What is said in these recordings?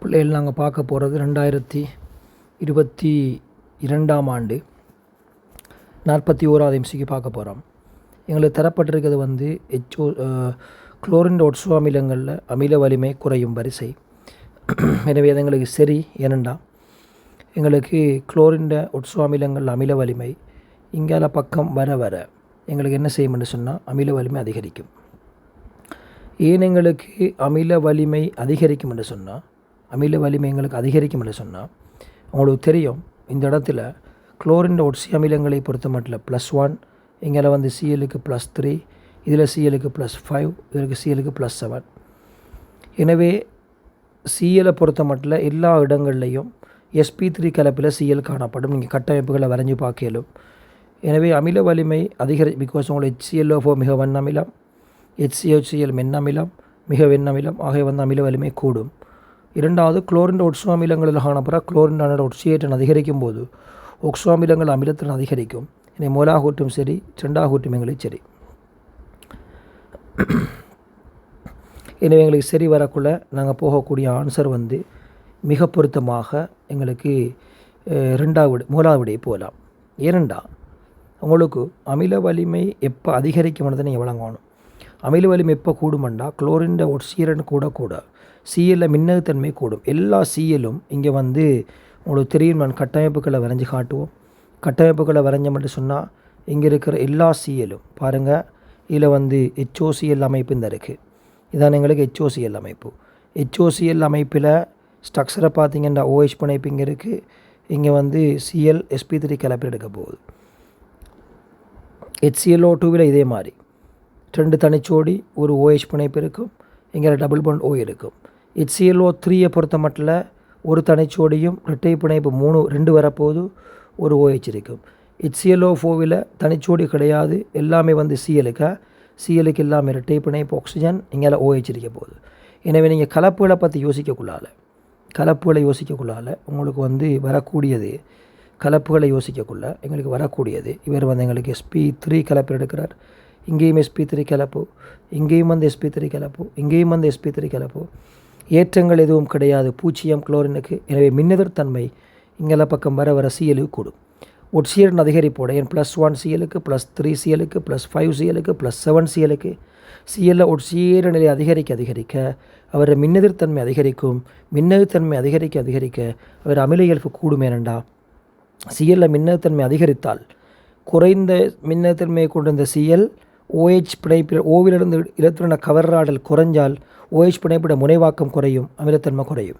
பிள்ளைகள் நாங்கள் பார்க்க போகிறது 2022 ஆண்டு 41வது எம்சிக்கு பார்க்க போகிறோம். எங்களுக்கு தரப்பட்டிருக்கிறது வந்து குளோரின் ஒட்சோ அமிலங்களில் அமில வலிமை குறையும் வரிசை. எனவே அது எங்களுக்கு சரி. ஏனெண்டா எங்களுக்கு குளோரின் ஒட்சோ அமிலங்கள் அமில வலிமை இங்கால பக்கம் வர வர எங்களுக்கு என்ன செய்யும்னு சொன்னால் அமில வலிமை அதிகரிக்கும். ஏன் எங்களுக்கு அமில வலிமை அதிகரிக்கும் என்று சொன்னால் எங்களுக்கு அதிகரிக்கும் என்று சொன்னால் உங்களுக்கு தெரியும், இந்த இடத்துல குளோரின் ஒட்சி அமிலங்களை பொறுத்த மட்டும் +1, இங்கே வந்து சிஎலுக்கு +3, இதில் சிஎலுக்கு +5, இதற்கு சிஎலுக்கு +7. எனவே சிஎலை பொறுத்த மட்டும் எல்லா இடங்கள்லையும் sp3 கலப்பில் சிஎல் காணப்படும். நீங்கள் கட்டமைப்புகளை வரைஞ்சி பார்க்கலும். எனவே அமில வலிமை பிகாஸ் உங்களுக்கு HClO4 மிக வண்ணமிலம், HCl மென்னமிலம், மிக வெண்ணமிலம் ஆகிய வந்து அமில வலிமை கூடும். இரண்டாவது, குளோரின் ஒட்சோ அமிலங்களில் காணப்படுற குளோரின் ஒட்சியேற்றம் அதிகரிக்கும் போது ஒக்சோ அமிலங்கள் அமிலத்தின் அதிகரிக்கும். எனவே முதலாகூட்டும் சரி, ரெண்டாகூட்டும் எங்களுக்கு சரி. எனவே எங்களுக்கு சரி வரக்குள்ள நாங்கள் போகக்கூடிய ஆன்சர் வந்து மிக பொருத்தமாக எங்களுக்கு மூலாவது விடையை போகலாம். ஏனெண்டா உங்களுக்கு அமில வலிமை எப்போ அதிகரிக்கும்னு நீங்கள் வழங்கணும். அமில வலிமை எப்போ கூடுமெண்டா குளோரின் ஒட்சியரன் கூட சிஎல்லில் மின்னகத்தன்மை கூடும். எல்லா சிஎலும் இங்கே வந்து உங்களுக்கு தெரியும். நான் கட்டமைப்புகளை வரைஞ்சி காட்டுவோம். கட்டமைப்புகளை வரைஞ்ச மட்டும் சொன்னால் இங்கே இருக்கிற எல்லா சிஎலும் பாருங்கள். இதில் வந்து HOCl அமைப்பு இந்த இருக்குது. இதான் எங்களுக்கு HOCl அமைப்பு. HOCl அமைப்பில் ஸ்ட்ரக்சரை பார்த்திங்கன்னா OH பிணைப்பு இங்கே இருக்குது. இங்கே வந்து Cl sp3 கலப்பில் எடுக்க போகுது. HClO2வில் இதே மாதிரி 2 தனிச்சோடி ஒரு OH பிணைப்பு இருக்கும். இங்கே டபுள் பாண்ட் O இருக்கும். HClO3 பொறுத்த மட்டும் ஒரு தனிச்சோடியும் இரட்டை பிணைப்பு 2 வரப்போது ஒரு OH இருக்கும். HClO4வில் தனிச்சோடி கிடையாது, எல்லாமே வந்து சிஎலுக்கு எல்லாமே இரட்டை பிணைப்பு ஆக்சிஜன், இங்கே OH இருக்க போகுது. எனவே நீங்கள் கலப்புகளை பற்றி யோசிக்கக்குள்ளால உங்களுக்கு வந்து வரக்கூடியது, கலப்புகளை யோசிக்கக்குள்ள எங்களுக்கு வரக்கூடியது இவர் வந்து எங்களுக்கு sp3 கலப்பு எடுக்கிறார். இங்கேயும் sp3 கலப்பு, இங்கேயும் வந்து sp3 கலப்பு, இங்கேயும் வந்து sp3 கலப்பு. ஏற்றங்கள் எதுவும் கிடையாது 0 குளோரினுக்கு. எனவே மின்னெதிர்த்தன்மை இங்கே பக்கம் வர வர சிஎலுக்கு கூடும். ஒட்சியரன் அதிகரிப்போட என் +1 சிஎலுக்கு, +3 சிஎலுக்கு, +5 சிஎலுக்கு, +7 சிஎலுக்கு சிஎல்ல ஒட்சியர நிலை அதிகரிக்க அவர் மின்னெதிர்த்தன்மை அதிகரிக்கும். மின்னெதிர்த்தன்மை அதிகரிக்க அவர் அமில இயல்பு கூடும். ஏனண்டா சிஎல்ல மின்னெதிர்த்தன்மை அதிகரித்தால் குறைந்த மின்னெதிர்த்தன்மையை கொண்டிருந்த சிஎல் OH பிணைப்பில் ஓவிலிருந்து இலத்திரன கவர்ராடல் குறைஞ்சால் OH பிணைப்பிட முனைவாக்கம் குறையும், அமிலத்தன்மை குறையும்.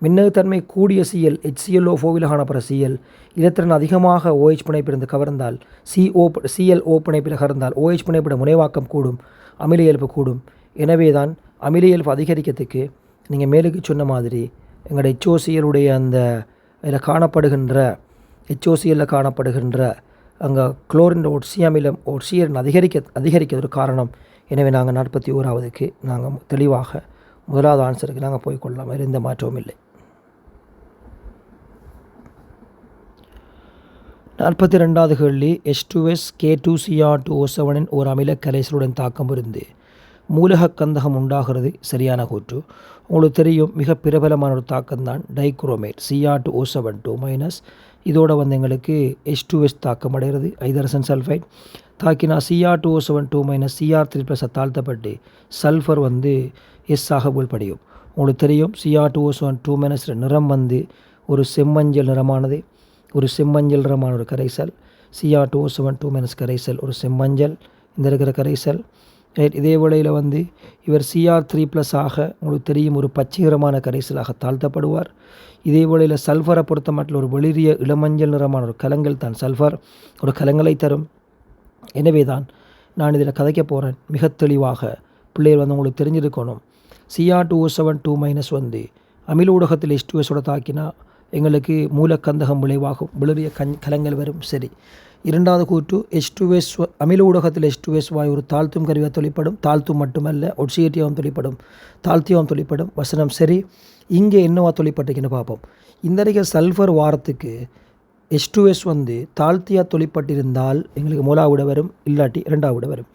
மின்னகத்தன்மை கூடிய சிஎல் HClO4வில் காணப்படுற சிஎல் இலத்திரன் அதிகமாக OH பிணைப்பிலிருந்து கவர்ந்தால் ClO பிணைப்பில் கவர்ந்தால் OH பிணைப்பிட முனைவாக்கம் கூடும், அமில இயல்பு கூடும். எனவே தான் அமில இயல்பு அதிகரிக்கிறதுக்கு நீங்கள் மேலுக்கு சொன்ன மாதிரி எங்களோட HOCl அந்த இதில் காணப்படுகின்ற அங்கே குளோரின் ஒட்சியரன் அதிகரிக்க ஒரு காரணம். எனவே நாங்கள் 41வதுக்கு நாங்கள் தெளிவாக முதலாவது ஆன்சருக்கு நாங்கள் போய்கொள்ளலாம். வேறு எந்த மாற்றமும் இல்லை. 42வது கேள்வி, H2S K2Cr2O7 ஒரு அமில கரைசலுடன் தாக்கம் இருந்து மூலக கந்தகம் உண்டாகிறது. சரியான கூற்று. உங்களுக்கு தெரியும், மிக பிரபலமான ஒரு தாக்கம் தான் டைக்ரோமேட் Cr2O7 இதோட வந்து எங்களுக்கு H2S தாக்கம் அடைகிறது. ஐதரசன் சல்ஃபைட் தாக்கினா Cr2O7 Cr3+ தாழ்த்தப்பட்டு சல்ஃபர் வந்து S ஆக உள்படியும். உங்களுக்கு தெரியும், Cr2O7 நிறம் வந்து ஒரு செம்மஞ்சள் நிறமானது. ஒரு செம்மஞ்சள் நிறமான ஒரு கரைசல் Cr2O7 கரைசல் ஒரு செம்மஞ்சள் இந்த இருக்கிற கரைசல். இதே வேளையில் வந்து இவர் Cr3+ ஆக உங்களுக்கு தெரியும் ஒரு பச்சை நிறமான கரைசலாக தாழ்த்தப்படுவார். இதே வேளையில் சல்ஃபரை பொறுத்த மட்டும் ஒரு வெளிரிய இளமஞ்சள் நிறமான ஒரு கலங்கள் தான் சல்ஃபர் ஒரு கலங்களை தரும். எனவே தான் நான் இதில் கதைக்க போகிறேன். மிக தெளிவாக பிள்ளைகள் வந்து உங்களுக்கு தெரிஞ்சிருக்கணும். Cr2O7 வந்து அமில ஊடகத்தில் H2S தாக்கினா எங்களுக்கு மூலக்கந்தகம் விளைவாகும், வெளிரிய கலங்கள் வரும். சரி. இரண்டாவது கூற்று, H2S அமில ஊடகத்தில் H2S வாயு ஒரு தாழ்த்தும் கருவியாக தொழிற்படும். தாழ்த்தும் மட்டுமல்ல, ஒட்சியேட்டியாகவும் தொழிற்படும், தாழ்த்தியாகவும் தொழிற்படும். வசனம் சரி. இங்கே என்னவா தொழிற்பட்டுக்குன்னு பார்ப்போம். இந்த அருகே சல்ஃபர் வாரத்துக்கு H2S வந்து தாழ்த்தியாக தொழிற்பட்டிருந்தால் எங்களுக்கு மூலாவிட வரும், இல்லாட்டி இரண்டாவிட வரும்.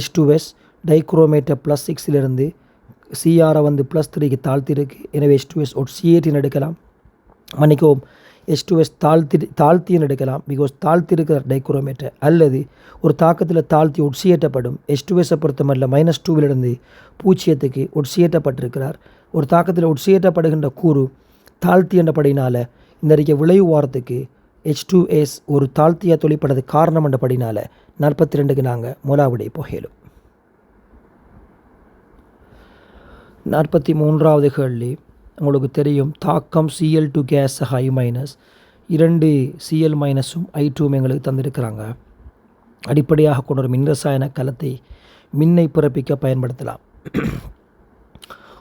H2S டைக்ரோமேட்டை +6 சிஆரை வந்து +3க்கு தாழ்த்திருக்கு. எனவே H2S ஒரு C18 எடுக்கலாம். மன்னிக்கவும், H2S தாழ்த்தின்னு எடுக்கலாம். பிகாஸ் தாழ்த்திருக்கிற டைக்ரோமேட்டர் அல்லது ஒரு தாக்கத்தில் தாழ்த்தி ஒட்சியேற்றப்படும். H2Sஐ பொறுத்தமல்ல -2விலிருந்து 0க்கு ஒட்சியேற்றப்பட்டிருக்கிறார். ஒரு தாக்கத்தில் ஒட்சியேற்றப்படுகின்ற கூறு தாழ்த்தி என்றபடினால் இந்த அறிக்கை விளைவு வாரத்துக்கு H2S ஒரு தாழ்த்தியாக தொழிற்படுறது காரணம் என்றபடினால் 42க்கு நாங்கள் மூலாவிடை போகலும். 43வது கேள்வி உங்களுக்கு தெரியும். தாக்கம் Cl2 case I- 2 Cl- I2 எங்களுக்கு தந்திருக்கிறாங்க. அடிப்படையாக கொண்ட ஒரு மின்ரசாயன கலத்தை மின்னை பிறப்பிக்க பயன்படுத்தலாம்.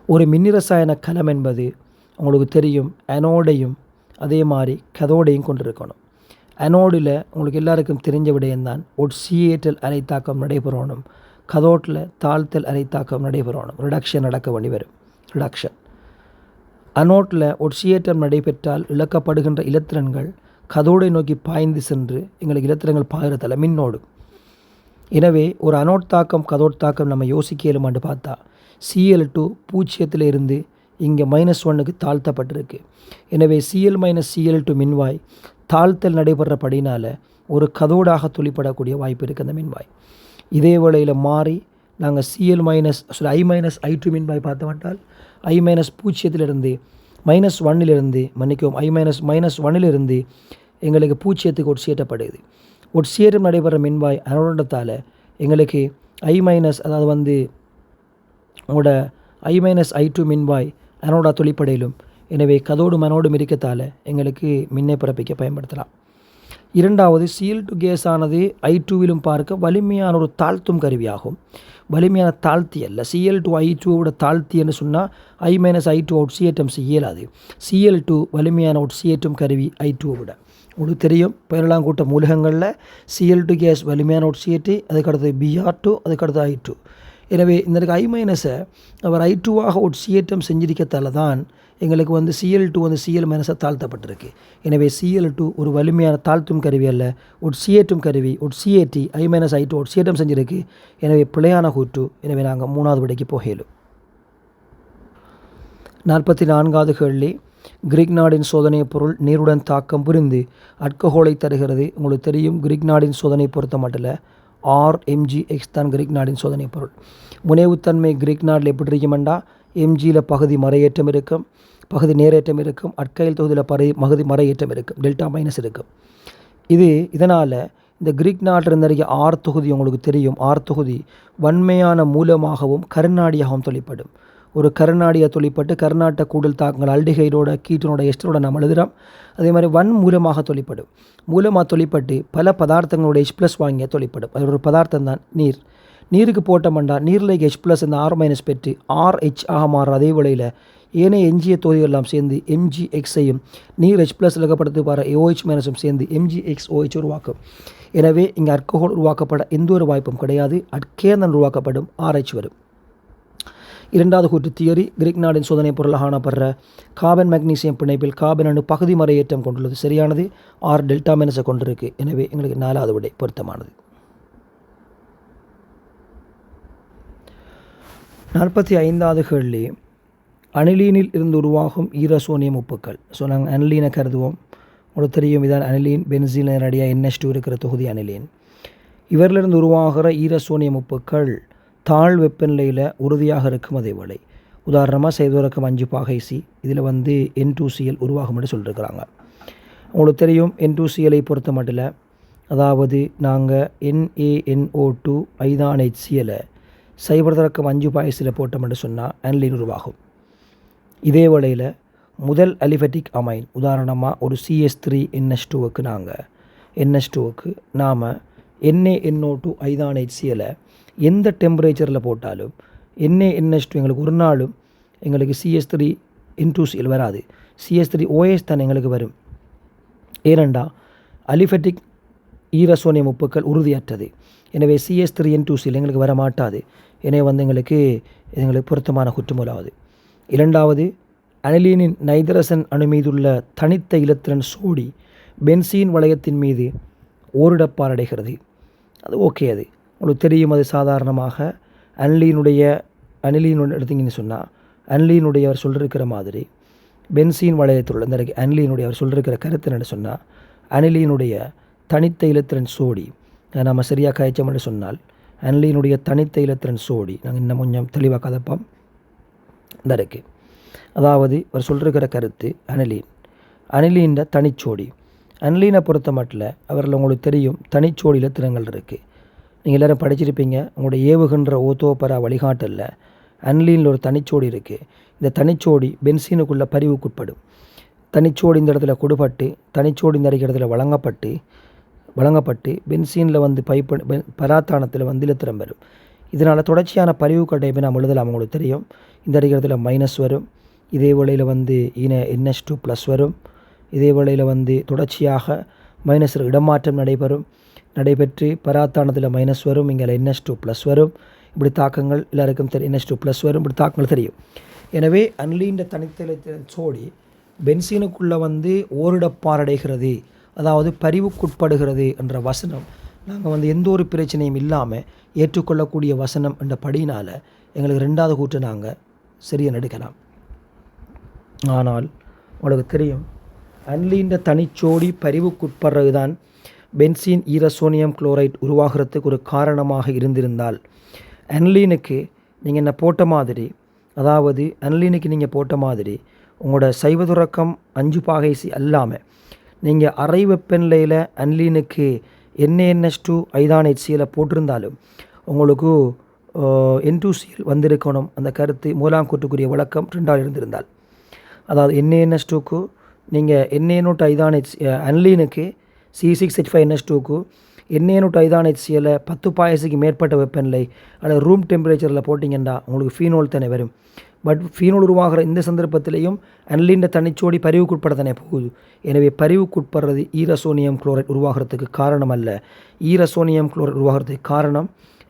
ஒரு மின்னிரசாயன கலம் என்பது உங்களுக்கு தெரியும் அனோடையும் அதே மாதிரி கதோடையும் கொண்டிருக்கணும். அனோடில் உங்களுக்கு எல்லாருக்கும் தெரிஞ்ச விடயம்தான் ஒட்சியேற்றல் அரைத்தாக்கம் நடைபெறணும். கதோட்டில் தாழ்த்தல் அரைத்தாக்கம் நடைபெறணும். ரிடக்ஷன் நடக்க வேண்டி வரும். ரிடக்ஷன் அனோட்டில் ஒட்சியேற்றம் நடைபெற்றால் இழக்கப்படுகின்ற இலத்திரன்கள் கதோடை நோக்கி பாய்ந்து சென்று எங்களுக்கு இலத்திரங்கள் பாய்கிறதால மின்னோடும். எனவே ஒரு அனோட் தாக்கம் கதோட் தாக்கம் நம்ம யோசிக்கலுமான்னு பார்த்தா Cl2 0 இருந்து இங்கே -1க்கு தாழ்த்தப்பட்டிருக்கு. எனவே Cl - Cl2 மின்வாய் தாழ்த்தல் நடைபெறப்படினால் ஒரு கதோடாக துளிப்படக்கூடிய வாய்ப்பு இருக்குது அந்த மின்வாய். இதே வேளையில் மாறி நாங்கள் I- I2 மின்வாய் பார்த்தவற்றால் I- 0 -1 மன்னிக்கவும் I-1 எங்களுக்கு 0க்கு ஒட்சியேற்றப்படுது. ஒட்சியேற்றம் நடைபெற மின்வாய் அனோடத்தால் எங்களுக்கு I- அதாவது வந்து உங்களோட I- I2 மின்வாய் அனோடா தொழிற்படையிலும். எனவே கதோடு மனோடும் இருக்கத்தால் எங்களுக்கு மின்னை பிறப்பிக்க பயன்படுத்தலாம். இரண்டாவது Cl2 கேஸ் ஆனது I2விலும் பார்க்க வலிமையான ஒரு தாழ்த்தும் கருவியாகும். வலிமையான தாழ்த்தி அல்ல. Cl2 I2வோட தாழ்த்தி என்று சொன்னால் I- I2 ஒட்சியேற்றம் செய்யலாது. Cl2 வலிமையான ஒட்சியேற்றும் கருவி I2 விட. உங்களுக்கு தெரியும் 17ஆம் கூட்ட மூலகங்களில் Cl2 கேஸ் வலிமையான ஒட்சியேற்றி, அதுக்கடுத்து Br2, அதுக்கடுத்து I2. எனவே இந்த I- அவர் I2வாக ஒட்சியேற்றம் செஞ்சிருக்கத்தால் தான் எங்களுக்கு வந்து Cl2 வந்து Cl- தாழ்த்தப்பட்டிருக்கு. எனவே Cl2 ஒரு வலிமையான தாழ்த்தும் கருவி அல்ல, ஒட்சியேற்றும் கருவி. ஒட்சியேற்றி I- I2 ஒட்சியேற்றம் செஞ்சிருக்கு. எனவே பிழையான கூற்று. எனவே நாங்கள் 3வது விடைக்கு போகலும். 44வது கேள்வி. கிரீக் நாடின் சோதனை பொருள் நீருடன் தாக்கம் புரிந்து அல்கஹோலை தருகிறது. உங்களுக்கு தெரியும் கிரீக் நாடின் சோதனை பொறுத்த மட்டும் RMgX தான் கிரீக் நாடின் சோதனை பொருள். முனைவுத்தன்மை கிரீக் நாடில் எப்படி இருக்குமெண்டா Mgயில் பகுதி மறையேற்றம் இருக்கும், பகுதி நேரேற்றம் இருக்கும். அட்கைல் தொகுதியில் பகுதி மறையேற்றம் இருக்கும், டெல்டா- இருக்கும். இதனால் இந்த கிரீக் நாட்டில் இருந்த R தொகுதி உங்களுக்கு தெரியும். R தொகுதி வன்மையான மூலமாகவும் கருநாடியாகவும் தொழிற்படும். ஒரு கருநாடியாக தொழிற்பட்டு கருநாட்ட கூடல் தாக்கங்கள் அல்டிஹைடோட கீட்டனோட எஸ்டரோட நம்ம எழுதுகிறோம். அதே மாதிரி மூலமாக தொழிற்படும். மூலமாக தொழிற்பட்டு பல பதார்த்தங்களோட H+ வாங்கிய தொழிற்படும். அது ஒரு பதார்த்தம் தான் நீர். நீருக்கு போட்டோம்னா நீரில் H+ இந்த R- பெற்று RH ஆக மாறுற. அதே வேளையில் ஏனைய எஞ்சிய தொகுதிகள் எல்லாம் சேர்ந்து Mgxஐயும் நீர் H+ இலக்கப்படுத்தி பாரு OH- சேர்ந்து MgXOH உருவாக்கும். எனவே இங்கே அல்கஹோல் உருவாக்கப்பட எந்த ஒரு வாய்ப்பும் கிடையாது. அட்கேர்தான் உருவாக்கப்படும், RH வரும். இரண்டாவது கூற்று தியரி. கிரீக் நாடின் சோதனை பொருளாக காணப்படுற கார்பன் மெக்னீசியம் பிணைப்பில் கார்பன் அணு பகுதி மறையேற்றம் கொண்டுள்ளது. சரியானது. R டெல்டா- கொண்டிருக்கு. எனவே எங்களுக்கு 4வது விடை பொருத்தமானது. 45வது கேள்வி. அனிலீனில் இருந்து உருவாகும் ஈரசோனியம் உப்புக்கள். ஸோ நாங்கள் அனிலீனை கருதுவோம். உங்களுக்கு தெரியும் இதான் அனிலீன். பென்சீன் நேரடியாக NH2 இருக்கிற தொகுதி அனிலீன். இவரிலிருந்து உருவாகிற ஈரசோனியம் உப்புக்கள் தாழ் வெப்பநிலையில் உறுதியாக இருக்கும். அதே வேளை உதாரணமாக செய்வதற்கு 5 பாகை C இதில் வந்து N2Cl உருவாகும் என்று சொல்லியிருக்கிறாங்க. உங்களுக்கு தெரியும் N2Cl பொறுத்த மட்டும் அதாவது நாங்கள் NaNO2 ஐதான் HCl செய்வதற்கு 5 பாகை Cல போட்டோம் என்று சொன்னால் அனிலீன் உருவாகும். இதே வேளையில் முதல் அலிஃபெட்டிக் அமைன் உதாரணமாக ஒரு CH3NH2க்கு நாம் NaNO2 ஐதான் HCl எந்த டெம்பரேச்சரில் போட்டாலும் NaNH2 எங்களுக்கு ஒரு நாளும் எங்களுக்கு CH3N2Cl வராது. CH3OH தான் எங்களுக்கு வரும். ஏனெண்டா அலிஃபெட்டிக் ஈரசோனியம் உப்புக்கள் உறுதியற்றது. எனவே CH3N2Cl எங்களுக்கு வர மாட்டாது. எனவே வந்து எங்களுக்கு பொருத்தமான குற்றமூலாவது. இரண்டாவது அனிலீனின் நைதரசன் அணு மீதுள்ள தனித்த இலத்திரன் சோடி பென்சீன் வளையத்தின் மீது ஓரிடப்பால் அடைகிறது. அது ஓகே. அது உங்களுக்கு தெரியும். அது சாதாரணமாக அனிலீனுடைய அனிலீன் எடுத்திங்கன்னு சொன்னால் அனிலீனுடைய அவர் சொல்லியிருக்கிற மாதிரி பென்சீன் வளையத்தில் இந்த அனிலீனுடைய அவர் சொல்லியிருக்கிற கருத்து என்ன சொன்னால் அனிலீனுடைய தனித்த இலத்திரன் சோடி நம்ம சரியாக காய்ச்சோம்னு சொன்னால் அனிலீனுடைய தனித்த இலத்திரன் சோடி நாங்கள் இன்னும் கொஞ்சம் தெளிவாக கதைப்போம் இந்த இருக்குது. அதாவது அவர் சொல்லியிருக்கிற கருத்து அனிலீன் தனிச்சோடி. அனிலீனை பொறுத்த மட்டும் அவரில் உங்களுக்கு தெரியும் தனிச்சோடி இலத்திரங்கள் இருக்குது. நீங்கள் எல்லோரும் படிச்சிருப்பீங்க. உங்களுடைய ஏவுகின்ற ஓத்தோபரா வழிகாட்டலில் அனிலீனில் ஒரு தனிச்சோடி இருக்குது. இந்த தனிச்சோடி பென்சீனுக்குள்ளே பரிவுக்குட்படும். தனிச்சோடி இந்த இடத்துல கொடுப்பட்டு தனிச்சோடி இந்த இடத்துல வழங்கப்பட்டு பென்சீனில் வந்து பராத்தானத்தில் வந்து இலத்திரம் வரும். இதனால் தொடர்ச்சியான பரிவு கட்டையை நாம் எழுதலாம். உங்களுக்கு தெரியும் இந்த இடத்துல மைனஸ் வரும். இதே வேளையில் வந்து NH2+ வரும். இதே வேளையில் வந்து தொடர்ச்சியாக மைனஸ் இடமாற்றம் நடைபெற்று பராத்தானத்தில் மைனஸ் வரும். இங்கே NH2+ வரும். இப்படி தாக்கங்கள் எல்லாருக்கும் தெரியும். NH2+ வரும். இப்படி தாக்கங்கள் தெரியும். எனவே அனிலீன் தனித்த சோடி பென்சீனுக்குள்ளே வந்து ஓரிடப்பாரடைகிறது, அதாவது பரிவுக்குட்படுகிறது என்ற வசனம் நாங்கள் வந்து எந்த ஒரு பிரச்சனையும் இல்லாமல் ஏற்றுக்கொள்ளக்கூடிய வசனம் என்ற படியினால் எங்களுக்கு 2வது கூற்றை நாங்கள் சரியாக எடுக்கலாம். ஆனால் உங்களுக்கு தெரியும் அனிலீன் தனிச்சோடி பரிவுக்குட்படுறது தான் பென்சீன் ஈரசோனியம் குளோரைட் உருவாகிறதுக்கு ஒரு காரணமாக இருந்திருந்தால் அனிலீனுக்கு நீங்கள் என்ன போட்ட மாதிரி, அதாவது அனிலீனுக்கு நீங்கள் போட்ட மாதிரி உங்களோட சைவதுறக்கம் 5 பாகைசி அல்லாமல் நீங்கள் அறை வெப்பநிலையில் அனிலீனுக்கு NaNH2 ஐதான்HCl போட்டிருந்தாலும் உங்களுக்கு N2Cl வந்திருக்கணும். அந்த கருத்து மூலாம் கூட்டுக்குரிய விளக்கம் 2வது இருந்திருந்தால், அதாவது NaNH2க்கு நீங்கள் Na0 ஐதான்ஹெச் அனிலீனுக்கு C6H5NH2க்கு Na0 ஐதான்HCl 10 பாயசுக்கு மேற்பட்ட வெப்பநிலை அல்லது ரூம் டெம்பரேச்சரில் போட்டிங்கன்னா உங்களுக்கு ஃபீனோல் தானே வரும். பட் ஃபீனோல் உருவாகிற இந்த சந்தர்ப்பத்திலையும் அனிலீன் தனிச்சோடி பரிவுக்குட்பட தானே போகுது. எனவே பரிவுக்குட்படுறது ஈரசோனியம் குளோரைட் உருவாகிறதுக்கு காரணம் அல்ல. ஈரசோனியம் குளோரைட் உருவாகிறதுக்கு காரணம்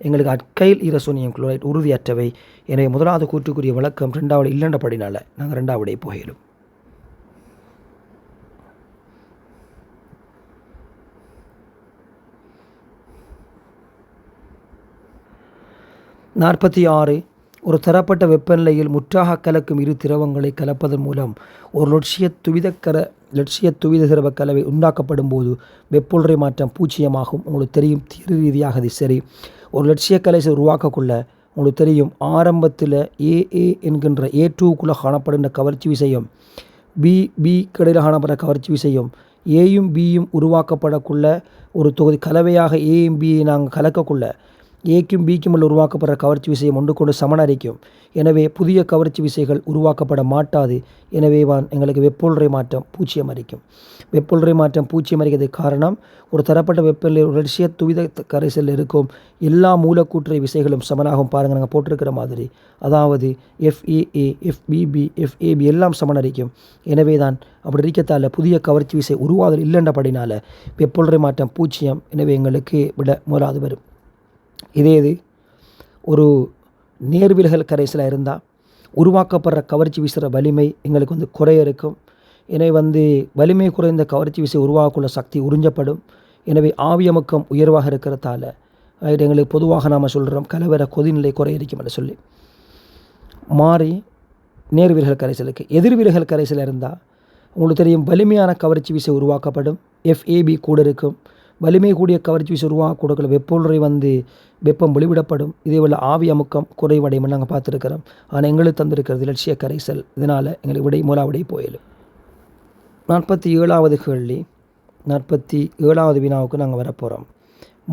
எங்களுக்கு அட்கைல் ஈரசோனியம் குளோரைட் உறுதியற்றவை. எனவே 1வது கூற்றுக்குரிய விளக்கம் 2வது இல்லைன்றபடினால நாங்கள் 2வது போயிடும். ஒரு தரப்பட்ட வெப்பநிலையில் முற்றாக கலக்கும் 2 திரவங்களை கலப்பதன் மூலம் ஒரு லட்சிய துவித திரவ கலவை உண்டாக்கப்படும் போது வெப்பொல்றை மாற்றம் 0 உங்களுக்கு தெரியும். தியரி ரீதியாக அது சரி. ஒரு லட்சிய கலைசை உருவாக்கக்குள்ள உங்களுக்கு தெரியும் ஆரம்பத்தில் AA என்கின்ற A2க்குள்ளே காணப்படுகின்ற கவர்ச்சி விசையும் B கடையில் காணப்படுற கவர்ச்சி விசையும் ஏயும் பியும் உருவாக்கப்படக்குள்ள ஒரு தொகுதி கலவையாக ஏயும் பியை நாங்கள் கலக்கக்குள்ள ஏக்கும் பிக்கும் உருவாக்கப்படுற கவர்ச்சி விசையம் ஒன்றுக்கொண்டு சமனரிக்கும். எனவே புதிய கவர்ச்சி விசைகள் உருவாக்கப்பட மாட்டாது. எனவே எங்களுக்கு வெப்பொல்றை மாற்றம் 0 அரிக்கும். வெப்பொல்றை மாற்றம் 0 அரிக்கிறதுக்கு காரணம் ஒரு தரப்பட்ட வெப்பநிலை ஒரு லட்சிய துவித கரைசல் இருக்கும் எல்லா மூலக்கூற்றை விசைகளும் சமனாகும். பாருங்கள் நாங்கள் போட்டிருக்கிற மாதிரி, அதாவது FAA FBB FAB எல்லாம் சமனரிக்கும். எனவே தான் அப்படி இருக்கத்தால் புதிய கவர்ச்சி விசை உருவாதல் இல்லைன்றபடினால வெப்பொல்றை மாற்றம் 0. எனவே எங்களுக்கு விட முதலாவது வரும். இதே இது ஒரு நேர்விலகல் கரைசலாக இருந்தால் உருவாக்கப்படுற கவர்ச்சி வீசுகிற வலிமை எங்களுக்கு வந்து குறைய இருக்கும். எனவே வந்து வலிமை குறைந்த கவர்ச்சி விசை உருவாக்கக்குள்ள சக்தி உறிஞ்சப்படும். எனவே ஆவியமுக்கம் உயர்வாக இருக்கிறதால எங்களுக்கு பொதுவாக நாம் சொல்கிறோம் கலவர கொதிநிலை குறைய இருக்கும் என்று சொல்லி. மாறி நேர்விலகல் கரைசலுக்கு எதிர்விலகல் கரைசலாக இருந்தால் உங்களுக்கு தெரியும் வலிமையான கவர்ச்சி விசை உருவாக்கப்படும். FAB கூட இருக்கும். வலிமை கூடிய கவர்ச்சி விசை உருவாக்கக்கூட வெப்பொல்றை வந்து வெப்பம் வெளிவிடப்படும். இதேபோல் ஆவி அமுக்கம் குறைவடையும் நாங்கள் பார்த்துருக்கிறோம். ஆனால் எங்களுக்கு தந்திருக்கிறது லட்சிய கரைசல். இதனால் எங்களுக்கு விடை மூலாவிடை போயிடும். 47வது கேள்வி, 47வது வினாவுக்கு நாங்கள் வரப்போகிறோம்.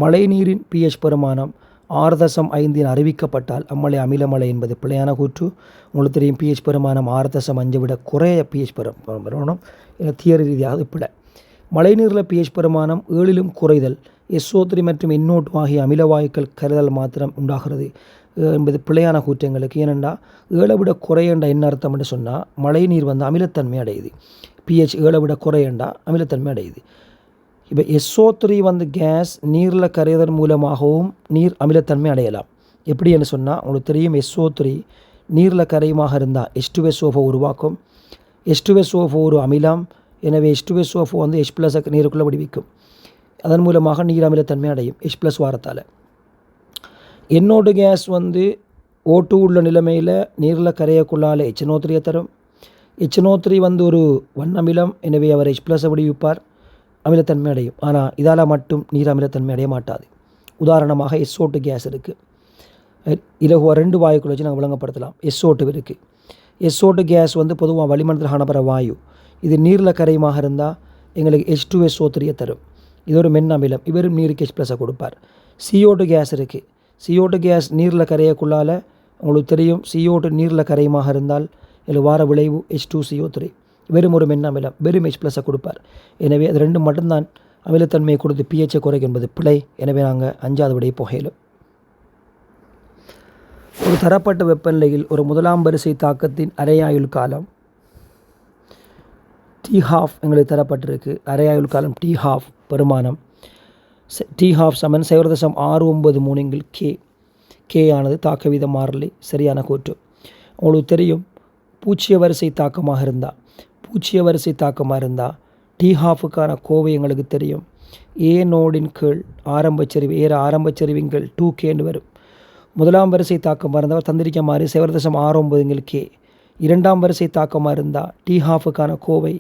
மழைநீரின் pH பெருமானம் 6.5 அறிவிக்கப்பட்டால் அம்மழை அமிலமழை என்பது பிழையான கூற்று. உங்களுக்கு தெரியும் pH பெருமானம் 6.5 விட குறைய pH பெருமானம் தியரி ரீதியாக பிழை. மழைநீரில் pH பெருமானம் 7 குறைதல் SO3 மற்றும் NO2 ஆகிய அமிலவாயுக்கள் கருதல் மாத்திரம் உண்டாகிறது என்பது பிழையான கூற்றங்களுக்கு. ஏனென்றால் 7 விட குறையண்டா என்ன அர்த்தம் என்று சொன்னால் மழைநீர் வந்து அமிலத்தன்மை அடையுது. pH 7 விட குறையண்டா அமிலத்தன்மை அடையுது. இப்போ SO3 வந்து கேஸ் நீரில் கரைதல் மூலமாகவும் நீர் அமிலத்தன்மை அடையலாம். எப்படி என்று சொன்னால் உங்களுக்கு தெரியும் SO3 நீரில் கரையுமாக இருந்தால் H2SO4 உருவாக்கும். H2SO4 ஒரு அமிலம். எனவே H2SO4 வந்து H+ நீருக்குள்ளே விடுவிக்கும். அதன் மூலமாக நீர் அமிலத்தன்மை அடையும் H+ வாரத்தால். NO2 கேஸ் வந்து O2 உள்ள நிலைமையில் நீரில் கரையக்குள்ளால் HNO3 தரும். HNO3 வந்து ஒரு வண்ணமிலம், எனவே அவர் H+ விடுவிப்பார், அமிலத்தன்மை அடையும். ஆனால் இதால் மட்டும் நீர் அமிலத்தன்மை அடைய மாட்டாது. உதாரணமாக SO2 கேஸ் இருக்குது, இலகுவா 2 வாயுக்கள் வச்சு நாங்கள் விளங்கப்படுத்தலாம். SO2 இருக்குது. SO2 கேஸ் வந்து பொதுவாக வளிமண்டலத்தில் காணப்படுற வாயு. இது நீரில் கரையுமாக இருந்தால் எங்களுக்கு H2SO3 தரும். இது ஒரு மென் அமிலம், இவரும் நீருக்கு H+ கொடுப்பார். CO2 கேஸ் இருக்குது. CO2 கேஸ் நீரில் கரையக்குள்ளால் உங்களுக்கு தெரியும், CO2 நீரில் கரையுமாக இருந்தால் இதில் வார விளைவு H2CO3, வெறும் ஒரு மென் அமிலம், வெறும் H+ கொடுப்பார். எனவே அது 2 மட்டும்தான் அமிலத்தன்மையை கொடுத்து pH குறைக்கும் என்பது பிழை. எனவே நாங்கள் 5வது விடையை புகையிலும். ஒரு தரப்பட்ட வெப்பநிலையில் ஒரு முதலாம் வரிசை தாக்கத்தின் அரையாயுள் காலம் T½ எங்களுக்கு தரப்பட்டிருக்கு. அரையாயுள் காலம் T½ பெருமானம் T½ சமன் 0.693 K. K ஆனது தாக்க வீத மாறிலி, சரியான கூற்று. உங்களுக்கு தெரியும், பூச்சிய வரிசை தாக்கமாக இருந்தால் T½ கோவை எங்களுக்கு தெரியும். A நோடின் கீழ் ஆரம்பச்சரிவின் கீழ் 2K வரும். முதலாம் வரிசை தாக்கமாக இருந்தால் தந்திரிக்க மாதிரி 0.69 K. இரண்டாம் வரிசை தாக்கமாக இருந்தால் T½ கோவை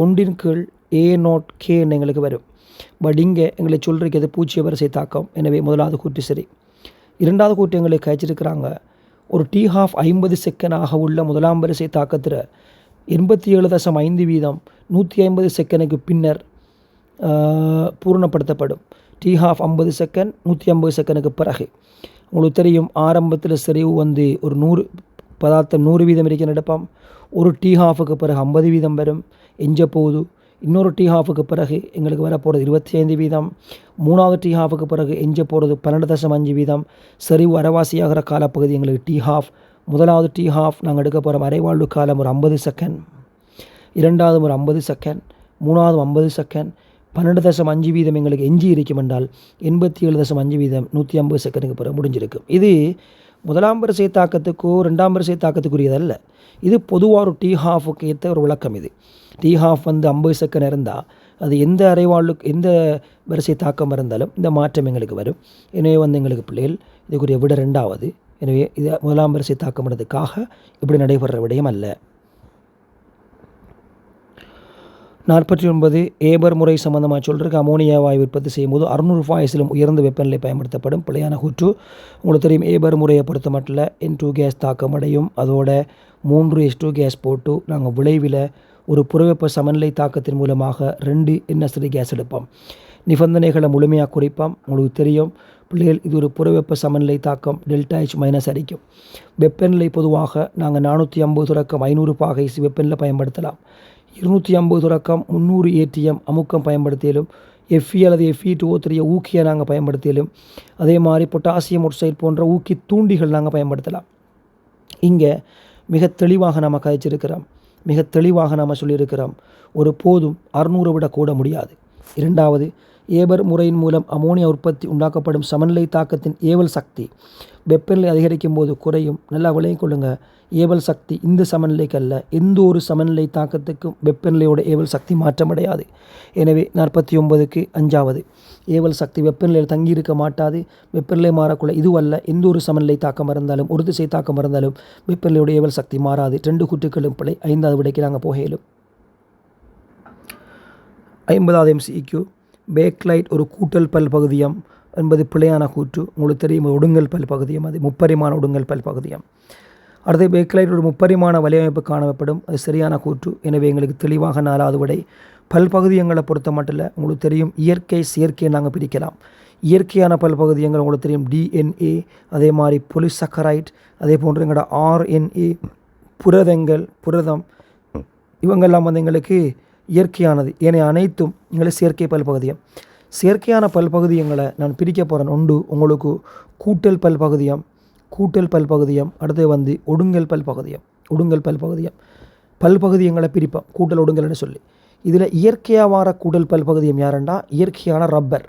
1 கீழ் A நோட் K எங்களுக்கு வரும். பட் இங்கே எங்களை சொல்லிருக்கிறது பூச்சிய வரிசை தாக்கம். எனவே முதலாவது கூற்று சரி. இரண்டாவது கூற்று எங்களுக்கு கழிச்சிருக்கிறாங்க, ஒரு T½ 50 செகண்டாக உள்ள முதலாம் வரிசை தாக்கத்தில் 87.5% 150 செகண்டுக்கு பின்னர் பூரணப்படுத்தப்படும். T½ 50 செகண்ட் 150 செகண்டுக்கு பிறகு. உங்களுக்கு தெரியும், ஆரம்பத்தில் செறிவு வந்து ஒரு 100 பதார்த்தம் 100% இருக்க நடப்போம். ஒரு T½ பிறகு 50% வரும், எஞ்ச போகுது. இன்னொரு T½ பிறகு எங்களுக்கு வரப்போகிறது 25%. மூணாவது T½ பிறகு எஞ்ச போகிறது 12.5%. செறிவு அரைவாசியாகிற காலப்பகுதி எங்களுக்கு T½ முதலாவது T½ நாங்கள் எடுக்க போகிறோம் அரைவாழ்வு காலம் ஒரு 50 செகண்ட், இரண்டாவது ஒரு 50 செகண்ட், மூணாவது 50 செகண்ட், 12.5% எங்களுக்கு எஞ்சி இருக்கும் என்றால் 87.5% 150 செகண்டுக்கு பிறகு முடிஞ்சிருக்கும். இது முதலாம் வரிசை தாக்கத்துக்கோ ரெண்டாம் வரிசை தாக்கத்துக்குரியதல்ல. இது பொதுவாக ஒரு T½ ஏற்ற ஒரு விளக்கம். இது T½ வந்து 50 செகண்ட் இருந்தால் அது எந்த எந்த வரிசை தாக்கம் இருந்தாலும் இந்த மாற்றம் எங்களுக்கு வரும். எனவே வந்து எங்களுக்கு பிள்ளைகள் இதுக்குரிய விட 2வது. எனவே இது முதலாம் வரிசை தாக்கம்ன்றதுக்காக இப்படி நடைபெற விடயம் அல்ல. 49 ஏபர் முறை சம்பந்தமாக சொல்கிறதுக்கு அமோனியா வாயு உற்பத்தி செய்யும்போது 600 ஃபாய்ஸிலும் உயர்ந்த வெப்பநிலை பயன்படுத்தப்படும். பிழையான கூற்று. உங்களுக்கு தெரியும், ஏபர் முறையை பொறுத்த மட்டும் N2 கேஸ் தாக்கமடையும். அதோட 3 H2 கேஸ் போட்டு நாங்கள் விளைவில் ஒரு புறவெப்ப சமநிலை தாக்கத்தின் மூலமாக 2 NH3 கேஸ் எடுப்போம். நிபந்தனைகளை முழுமையாக குறிப்போம். உங்களுக்கு தெரியும் பிள்ளைகள், இது ஒரு புறவெப்ப சமநிலை தாக்கம், ΔH- அடிக்கும். வெப்பநிலை பொதுவாக நாங்கள் 450 தொடக்கம் 500 பாகைசி வெப்பநிலை பயன்படுத்தலாம். 250 தொடக்கம் 300 ATM அமுக்கம் பயன்படுத்தியலும், Fe அல்லது Fe2O3 ஊக்கியை நாங்கள் பயன்படுத்தியலும், அதே மாதிரி பொட்டாசியம் ஒக்சைடு போன்ற ஊக்கி தூண்டிகள் நாங்கள் பயன்படுத்தலாம். இங்கே மிக தெளிவாக நாம் கழிச்சிருக்கிறோம், மிக தெளிவாக நாம் சொல்லியிருக்கிறோம், ஒரு போதும் 600 விட கூட முடியாது. இரண்டாவது, ஏபர் முறையின் மூலம் அமோனியா உற்பத்தி உண்டாக்கப்படும் சமநிலை தாக்கத்தின் ஏவல் சக்தி வெப்பநிலை அதிகரிக்கும் போது குறையும். நல்லா விளங்கிக் கொள்ளுங்க, ஏவல் சக்தி இந்த சமநிலைக்கு அல்ல, எந்த ஒரு சமநிலை தாக்கத்துக்கும் வெப்பநிலையோட ஏவல் சக்தி மாற்றமடையாது. எனவே 49க்கு 5வது, ஏவல் சக்தி வெப்பநிலையில் தங்கியிருக்க மாட்டாது, வெப்பநிலை மாறக்குள்ள இதுவல்ல. எந்த ஒரு சமநிலை தாக்கம் இருந்தாலும் ஒரு திசை தாக்கம் இருந்தாலும் வெப்பநிலையோட ஏவல் சக்தி மாறாது. 2 கூற்றுக்களும் பிழை. 5வது விடைக்கு நாங்கள் போகையிலும். 50வது MCQ, பேக்லைட் ஒரு கூட்டல் பல்பகுதியம் என்பது பிழையான கூற்று. உங்களுக்கு தெரியும், ஒடுங்கல் பல்பகுதியம், அது முப்பரிமாண ஒடுங்கல் பல்பகுதியம். அடுத்து, பேக்லைட் ஒரு முப்பரிமாண வலையமைப்பு காணப்படும், அது சரியான கூற்று. எனவே எங்களுக்கு தெளிவாக 4வது விடை. பல்பகுதியங்களை பொறுத்த மட்டும் உங்களுக்கு தெரியும், இயற்கை செயற்கையை நாங்கள் பிரிக்கலாம். இயற்கையான பல்பகுதியங்கள் உங்களுக்கு தெரியும் DNA, அதே மாதிரி பொலிசக்கரைட், அதே போன்று எங்களோட RNA, புரதம், இவங்கெல்லாம் வந்து எங்களுக்கு இயற்கையானது. ஏனைய அனைத்தும் எங்களுக்கு செயற்கை பல்பகுதியம். செயற்கையான பல்பகுதியங்களை நான் பிரிக்க போகிறேன். ஒன்று உங்களுக்கு கூட்டல் பல்பகுதியம், அடுத்து வந்து ஒடுங்கல் பல்பகுதியம். பல்பகுதியங்களை பிரிப்போம் கூட்டல் ஒடுங்கல்னு சொல்லி. இதில் இயற்கையாக வார கூட்டல் பல்பகுதியம் யாருண்டா, இயற்கையான ரப்பர்.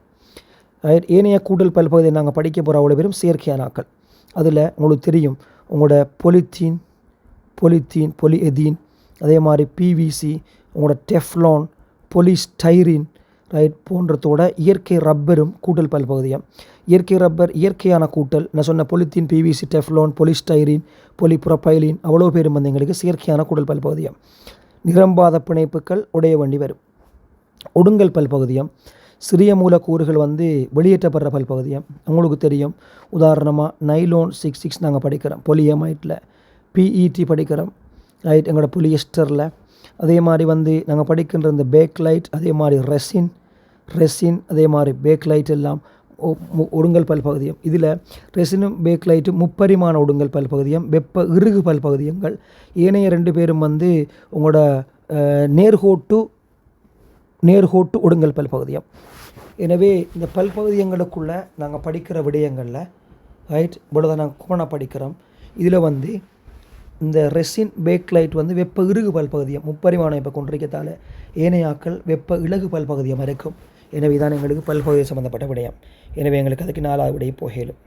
ஏனைய கூட்டல் பல்பகுதியை நாங்கள் படிக்க போகிற அவ்வளோ பேரும் செயற்கையான ஆக்கள். அதில் உங்களுக்கு தெரியும், உங்களோட பொலிஎதீன், அதே மாதிரி PVC, உங்களோட டெஃப்லான், பொலிஸ்டைரின், ரைட் போன்றதோட இயற்கை ரப்பரும் கூட்டல் பல்பகுதியம். இயற்கை ரப்பர் இயற்கையான கூட்டல். நான் சொன்ன பொலித்தீன், பிவிசி, டெஃப்லோன், பொலிஸ்டைரீன், பொலிப்ரொபைலின் அவ்வளோ பேரும் வந்து எங்களுக்கு செயற்கையான கூட்டல் பல்பகுதியம். நிரம்பாத பிணைப்புகள் உடைய வேண்டி வரும். ஒடுங்கல் பல்பகுதியம். சிறிய மூலக்கூறுகள் வந்து வெளியேற்றப்படுற பல்பகுதியம். உங்களுக்கு தெரியும், உதாரணமாக நைலோன் 66 நாங்கள் படிக்கிறோம், பொலியமைட்டில். பிஇடி படிக்கிறோம், ரைட், எங்களோட பொலியஸ்டரில். அதே மாதிரி வந்து நாங்கள் படிக்கின்ற இந்த பேக்லைட், அதே மாதிரி ரெசின், அதே மாதிரி பேக்லைட் எல்லாம் ஒடுங்கல் பல்பகுதியம். இதில் ரெசினும் பேக்லைட்டும் முப்பரிமாண ஒடுங்கல் பல்பகுதியம், வெப்ப இறுகு பல்பகுதியங்கள். ஏனைய 2 பேரும் வந்து உங்களோட நேர்கோட்டு ஒடுங்கல் பல்பகுதியம். எனவே இந்த பல்பகுதியங்களுக்குள்ளே நாங்கள் படிக்கிற விடயங்களில் ரைட் இவ்வளோதான் நாங்கள் கோணம் படிக்கிறோம். இதில் வந்து இந்த ரெசின் பேக்லைட் வந்து வெப்ப இறுகு பல்பகுதியம் முப்பரிமாணம் இப்போ கொண்டிருக்கத்தால் ஏனையாக்கள் வெப்ப இலகு பல்பகுதியம் இருக்கும். எனவே தான் எங்களுக்கு பல்பகுதியம் சம்மந்தப்பட்ட விடயம். எனவே எங்களுக்கு அதுக்கு 4வது விடையை போகலும்.